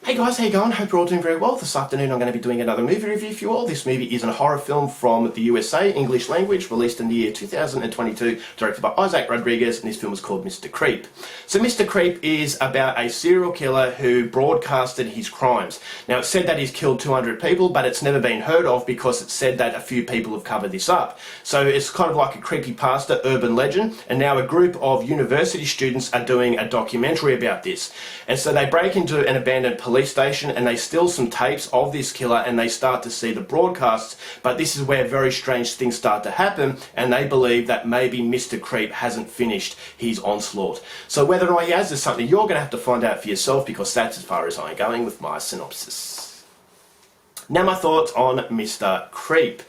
Hey guys, how you going? Hope you're all doing very well. This afternoon I'm going to be doing another movie review for you all. This movie is a horror film from the USA, English language, released in the year 2022, directed by Isaac Rodriguez, and this film is called Mr. Creep. So Mr. Creep is about a serial killer who broadcasted his crimes. Now it's said that he's killed 200 people, but it's never been heard of because it's said that a few people have covered this up. So it's kind of like a creepypasta urban legend, and now a group of university students are doing a documentary about this. And so they break into an abandoned police station and they steal some tapes of this killer and they start to see the broadcasts, but this is where very strange things start to happen and they believe that maybe Mr. Creep hasn't finished his onslaught. So whether or not he has is something you're going to have to find out for yourself, because that's as far as I'm going with my synopsis. Now my thoughts on Mr. Creep.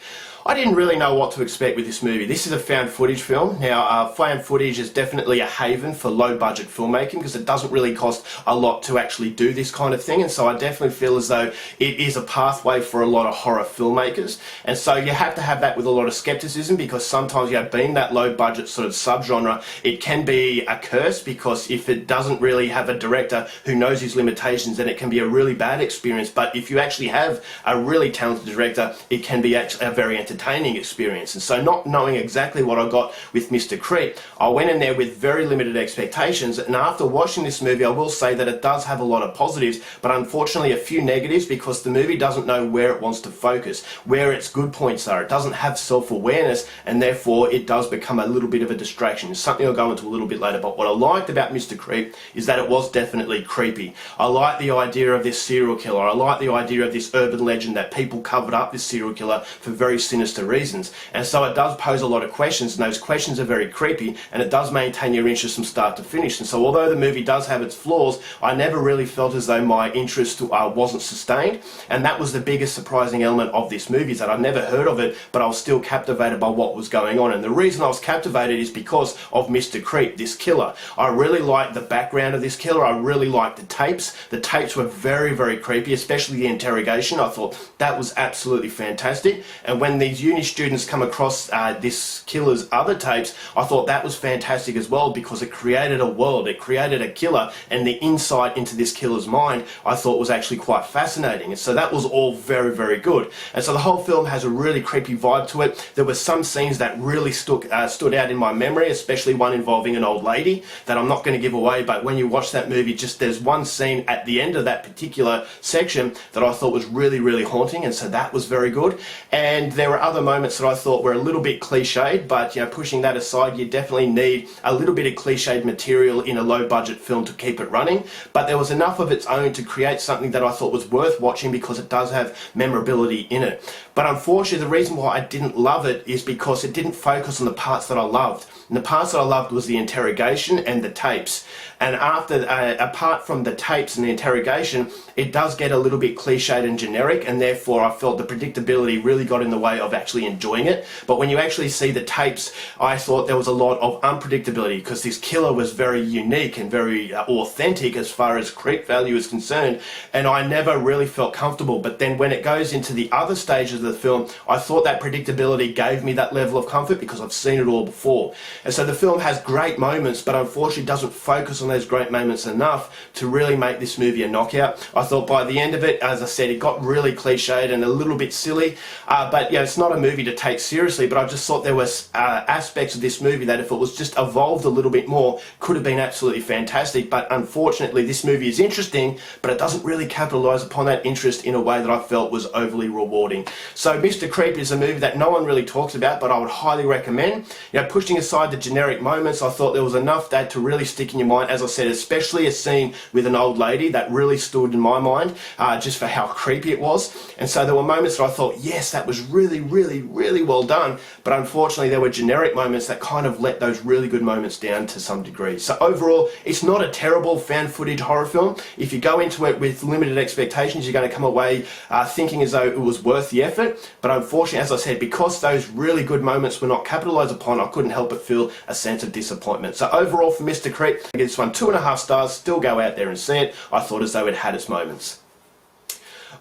I didn't really know what to expect with this movie. This is a found footage film. Now, found footage is definitely a haven for low budget filmmaking because it doesn't really cost a lot to actually do this kind of thing, and so I definitely feel as though it is a pathway for a lot of horror filmmakers. And so you have to have that with a lot of skepticism, because sometimes, being that low budget sort of subgenre, it can be a curse, because if it doesn't really have a director who knows his limitations, then it can be a really bad experience. But if you actually have a really talented director, it can be actually a very entertaining experience. And so, not knowing exactly what I got with Mr. Creep, I went in there with very limited expectations, and after watching this movie I will say that it does have a lot of positives, but unfortunately a few negatives, because the movie doesn't know where it wants to focus, where its good points are. It doesn't have self-awareness, and therefore it does become a little bit of a distraction. It's something I'll go into a little bit later, but what I liked about Mr. Creep is that it was definitely creepy. I like the idea of this serial killer. I like the idea of this urban legend that people covered up this serial killer for very sinister reasons, and so it does pose a lot of questions, and those questions are very creepy, and it does maintain your interest from start to finish. And so although the movie does have its flaws, I never really felt as though my interest wasn't sustained, and that was the biggest surprising element of this movie, is that I'd never heard of it, but I was still captivated by what was going on. And the reason I was captivated is because of Mr. Creep, this killer. I really liked the background of this killer. I really liked the tapes. The tapes were very, very creepy, especially the interrogation. I thought that was absolutely fantastic, and when these uni students come across this killer's other tapes, I thought that was fantastic as well, because it created a world, it created a killer, and the insight into this killer's mind I thought was actually quite fascinating. And so that was all very, very good. And so the whole film has a really creepy vibe to it. There were some scenes that really stood out in my memory, especially one involving an old lady that I'm not going to give away, but when you watch that movie, there's one scene at the end of that particular section that I thought was really, really haunting, and so that was very good. And there were other moments that I thought were a little bit cliched, but pushing that aside, you definitely need a little bit of cliched material in a low budget film to keep it running, but there was enough of its own to create something that I thought was worth watching, because it does have memorability in it. But unfortunately, the reason why I didn't love it is because it didn't focus on the parts that I loved. And the parts that I loved was the interrogation and the tapes. And apart from the tapes and the interrogation, it does get a little bit cliched and generic, and therefore I felt the predictability really got in the way of actually enjoying it. But when you actually see the tapes, I thought there was a lot of unpredictability, because this killer was very unique and very authentic as far as creep value is concerned, and I never really felt comfortable. But then when it goes into the other stages of the film, I thought that predictability gave me that level of comfort, because I've seen it all before. And so the film has great moments, but unfortunately doesn't focus on those great moments enough to really make this movie a knockout. I thought by the end of it, as I said, it got really cliched and a little bit silly, but it's not a movie to take seriously, but I just thought there was aspects of this movie that if it was just evolved a little bit more, could have been absolutely fantastic. But unfortunately this movie is interesting, but it doesn't really capitalise upon that interest in a way that I felt was overly rewarding. So Mr. Creep is a movie that no one really talks about, but I would highly recommend. Pushing aside the generic moments, I thought there was enough that to really stick in your mind. As I said, especially a scene with an old lady that really stood in my mind, just for how creepy it was. And so there were moments that I thought, yes, that was really, really, really well done, but unfortunately there were generic moments that kind of let those really good moments down to some degree. So overall, it's not a terrible found footage horror film. If you go into it with limited expectations, you're going to come away thinking as though it was worth the effort. But unfortunately, as I said, because those really good moments were not capitalised upon, I couldn't help but feel a sense of disappointment. So overall for Mr. Creep, I give this one 2.5 stars. Still go out there and see it. I thought as though it had its moments.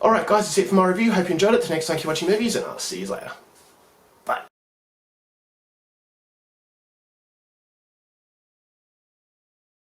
Alright guys, that's it for my review. Hope you enjoyed it. Till next time, keep watching movies, and I'll see you later. Bye.